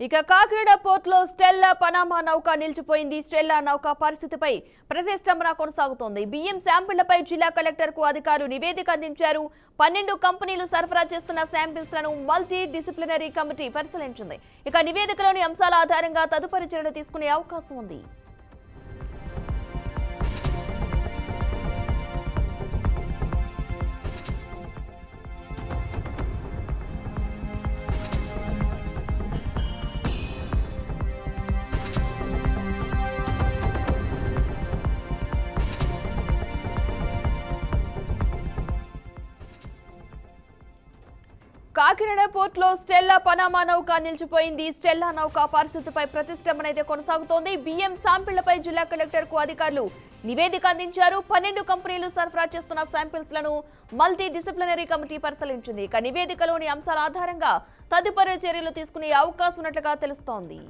ఇక కాకినాడ పోర్టులో Stella Panama నౌక నిలిచిపోయింది. స్టెల్లా నౌక పరిస్థితిపై ప్రతిష్టంభన కొనసాగుతోంది. బియ్యం శాంపిళ్లపై జిల్లా కలెక్టర్కు అధికారులు నివేదిక అందించారు. 12 కంపెనీలు సరఫరా చేస్తున్న శాంపిల్స్ లను మల్టీ డిసిప్లినరీ కమిటీ పరిశీలించింది. ఇక నివేదికలోని అంశాల ఆధారంగా తదుపరి చర్యలు తీసుకునే అవకాశం ఉంది. కాకినాడ పోర్టులో స్టెల్లా పనామా నౌక నిలిచిపోయింది. స్టెల్లా నౌక పరిస్థితిపై ప్రతిష్టంభన అయితే కొనసాగుతోంది. బియ్యం శాంపిళ్లపై జిల్లా కలెక్టర్ కు అధికారులు నివేదిక అందించారు. 12 కంపెనీలు సరఫరా చేస్తున్న శాంపిల్స్ లను మల్టీ డిసిప్లినరీ కమిటీ పరిశీలించింది. ఇక నివేదికలోని అంశాల ఆధారంగా తదుపరి చర్యలు తీసుకునే అవకాశం ఉన్నట్లుగా తెలుస్తోంది.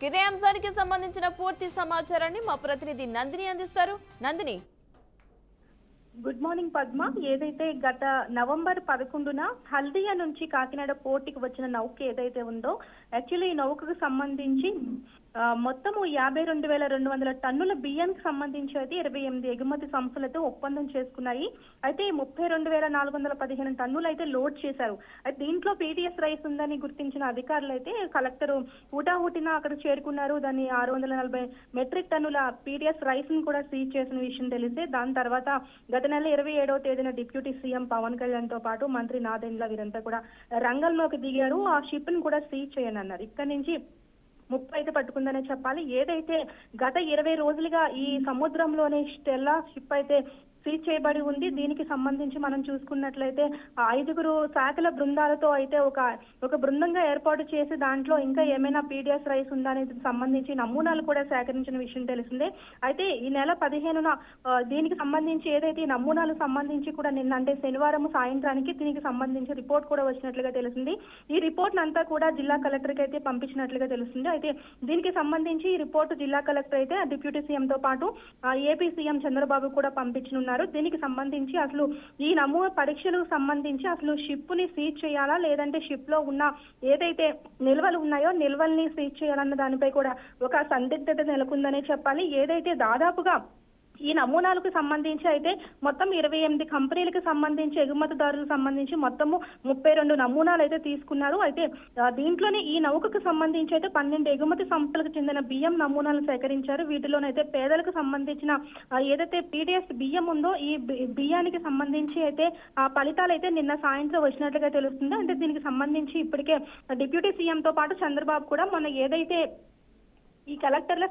ఇదే అంశానికి సంబంధించిన పూర్తి సమాచారాన్ని మా ప్రతినిధి నందిని అందిస్తారు. Nandini, good morning Padma. ఏదైతే గత నవంబర్ 11న హల్దియా నుంచి కాకినాడ పోర్టుకి వచ్చిన నౌక ఏదైతే ఉందో, యాక్చువల్లీ ఈ నౌకకు సంబంధించి మొత్తము 52,200 టన్నుల బియ్యానికి సంబంధించి అయితే 28 ఎగుమతి సంస్థలతో ఒప్పందం చేసుకున్నాయి. అయితే 32,415 టన్నులు అయితే లోడ్ చేశారు. అయితే దీంట్లో పీటీఎస్ రైస్ ఉందని గుర్తించిన అధికారులు అయితే కలెక్టర్ హుటాహుటిన అక్కడ చేరుకున్నారు. దాన్ని 640 మెట్రిక్ టన్నుల పీటీఎస్ రైస్ ను కూడా సీజ్ చేసిన విషయం తెలిస్తే, దాని తర్వాత గత నెల 27వ తేదీన డిప్యూటీ సీఎం పవన్ కళ్యాణ్ తో పాటు మంత్రి నాదెండ్ల వీరంతా కూడా రంగంలోకి దిగారు. ఆ షిప్ ను కూడా సీజ్ చేయనన్నారు. ఇక్కడ నుంచి 30 అయితే పట్టుకుందనే చెప్పాలి. ఏదైతే గత 20 రోజులుగా ఈ సముద్రంలోనే స్టెల్లా షిప్ అయితే సీజ్ చేయబడి ఉంది. దీనికి సంబంధించి మనం చూసుకున్నట్లయితే 5 శాఖల బృందాలతో అయితే ఒక బృందంగా ఏర్పాటు చేసి దాంట్లో ఇంకా ఏమైనా పీడిఎస్ రైస్ ఉందా అనేది సంబంధించి నమూనాలు కూడా సేకరించిన విషయం తెలిసిందే. అయితే ఈ నెల 15న దీనికి సంబంధించి ఏదైతే ఈ నమూనాలు సంబంధించి కూడా నిన్న అంటే శనివారం సాయంత్రానికి దీనికి సంబంధించి రిపోర్ట్ కూడా వచ్చినట్లుగా తెలిసింది. ఈ రిపోర్ట్ అంతా కూడా జిల్లా కలెక్టర్కి అయితే పంపించినట్లుగా తెలుస్తుంది. అయితే దీనికి సంబంధించి ఈ రిపోర్టు జిల్లా కలెక్టర్ అయితే డిప్యూటీ సీఎం తో పాటు ఏపీ సీఎం చంద్రబాబు కూడా పంపించనున్నారు. దీనికి సంబంధించి అసలు ఈ నమూనా పరీక్షలకు సంబంధించి అసలు షిప్ ని సీజ్ చేయాలా, లేదంటే షిప్ లో ఉన్న ఏదైతే నిల్వలు ఉన్నాయో నిల్వల్ని సీజ్ చేయాలన్న దానిపై కూడా ఒక సందిగ్ధత నెలకొందనే చెప్పాలి. ఏదైతే దాదాపుగా ఈ నమూనాలకు సంబంధించి అయితే మొత్తం 28 కంపెనీలకు సంబంధించి ఎగుమతిదారులకు సంబంధించి మొత్తము 32 నమూనాలు అయితే తీసుకున్నారు. అయితే దీంట్లోనే ఈ నౌకకు సంబంధించి అయితే 12 ఎగుమతి సంస్థలకు చెందిన బియ్యం నమూనాలు సేకరించారు. వీటిలోనైతే పేదలకు సంబంధించిన ఏదైతే పీడిఎస్ బియ్యం ఉందో ఈ బియ్యానికి సంబంధించి అయితే ఆ ఫలితాలు అయితే నిన్న సాయంత్రం వచ్చినట్లుగా తెలుస్తుంది. అంటే దీనికి సంబంధించి ఇప్పటికే డిప్యూటీ సీఎం తో పాటు చంద్రబాబు కూడా మొన్న ఏదైతే ఈ కలెక్టర్ల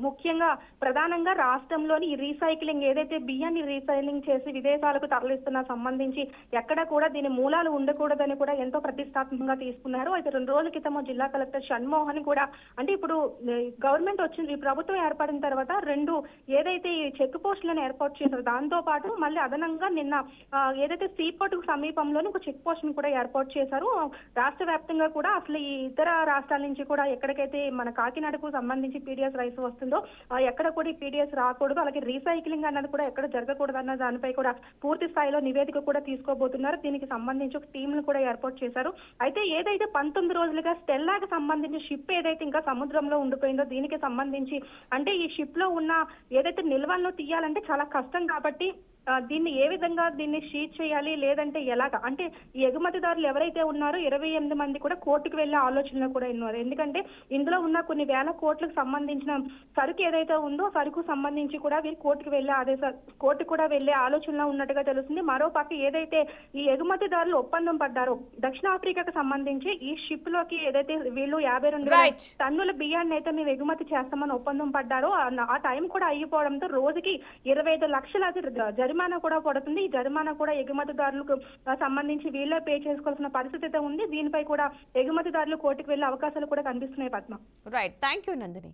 ముఖ్యంగా ప్రధానంగా రాష్ట్రంలోని ఈ రీసైక్లింగ్ ఏదైతే బియ్యాన్ని రీసైక్లింగ్ చేసి విదేశాలకు తరలిస్తున్న సంబంధించి ఎక్కడ కూడా దీని మూలాలు ఉండకూడదని కూడా ఎంతో ప్రతిష్టాత్మకంగా తీసుకున్నారు. అయితే 2 రోజుల క్రితం జిల్లా కలెక్టర్ షణ్మోహన్ కూడా అంటే ఇప్పుడు గవర్నమెంట్ వచ్చింది, ఈ ప్రభుత్వం ఏర్పడిన తర్వాత 2 ఏదైతే ఈ చెక్ పోస్టులను ఏర్పాటు చేశారు, దాంతో పాటు మళ్ళీ అదనంగా నిన్న ఏదైతే సీపోర్ట్ కు సమీపంలోని ఒక చెక్ పోస్ట్ ను కూడా ఏర్పాటు చేశారు. రాష్ట్ర వ్యాప్తంగా కూడా అసలు ఈ ఇతర రాష్ట్రాల నుంచి కూడా ఎక్కడికైతే మన కాకినాడకు సంబంధించి పీడిఎస్ రైస్ వస్తుందో ఎక్కడ కూడా పీడిఎస్ రాకూడదు, అలాగే రీసైక్లింగ్ అన్నది కూడా ఎక్కడ జరగకూడదు అన్న దానిపై కూడా పూర్తి స్థాయిలో నివేదిక కూడా తీసుకోబోతున్నారు. దీనికి సంబంధించి ఒక టీమ్ ను కూడా ఏర్పాటు చేశారు. అయితే ఏదైతే 19 రోజులుగా స్టెల్లాకి సంబంధించి షిప్ ఏదైతే ఇంకా సముద్రంలో ఉండిపోయిందో దీనికి సంబంధించి అంటే ఈ షిప్ లో ఉన్న ఏదైతే నిల్వలను తీయాలంటే చాలా కష్టం కాబట్టి దీన్ని ఏ విధంగా దీన్ని షీట్ చేయాలి లేదంటే ఎలాగా అంటే ఈ ఎగుమతిదారులు ఎవరైతే ఉన్నారో 28 మంది కూడా కోర్టుకు వెళ్లే ఆలోచనలో కూడా ఉన్నారు. ఎందుకంటే ఇందులో ఉన్న కొన్ని వేల కోట్లకు సంబంధించిన సరుకు ఏదైతే ఉందో సరుకు సంబంధించి కూడా వీళ్ళు కోర్టుకు కూడా వెళ్లే ఆలోచనలో ఉన్నట్టుగా తెలుస్తుంది. మరో పక్క ఏదైతే ఈ ఎగుమతిదారులు ఒప్పందం పడ్డారో దక్షిణాఫ్రికాకు సంబంధించి ఈ షిప్ లోకి ఏదైతే వీళ్ళు 52 టన్నుల బియ్యాన్ని అయితే మేము ఎగుమతి చేస్తామని ఒప్పందం పడ్డారో ఆ టైం కూడా అయిపోవడంతో రోజుకి 25 లక్షల జరిమానా కూడా పడుతుంది. ఈ జరిమానా కూడా ఎగుమతిదారులకు సంబంధించి వీళ్ళే పే చేసుకోవాల్సిన పరిస్థితి అయితే ఉంది. దీనిపై కూడా ఎగుమతిదారులు కోర్టుకు వెళ్లే అవకాశాలు కూడా కనిపిస్తున్నాయి Padma. Right, thank you Nandini.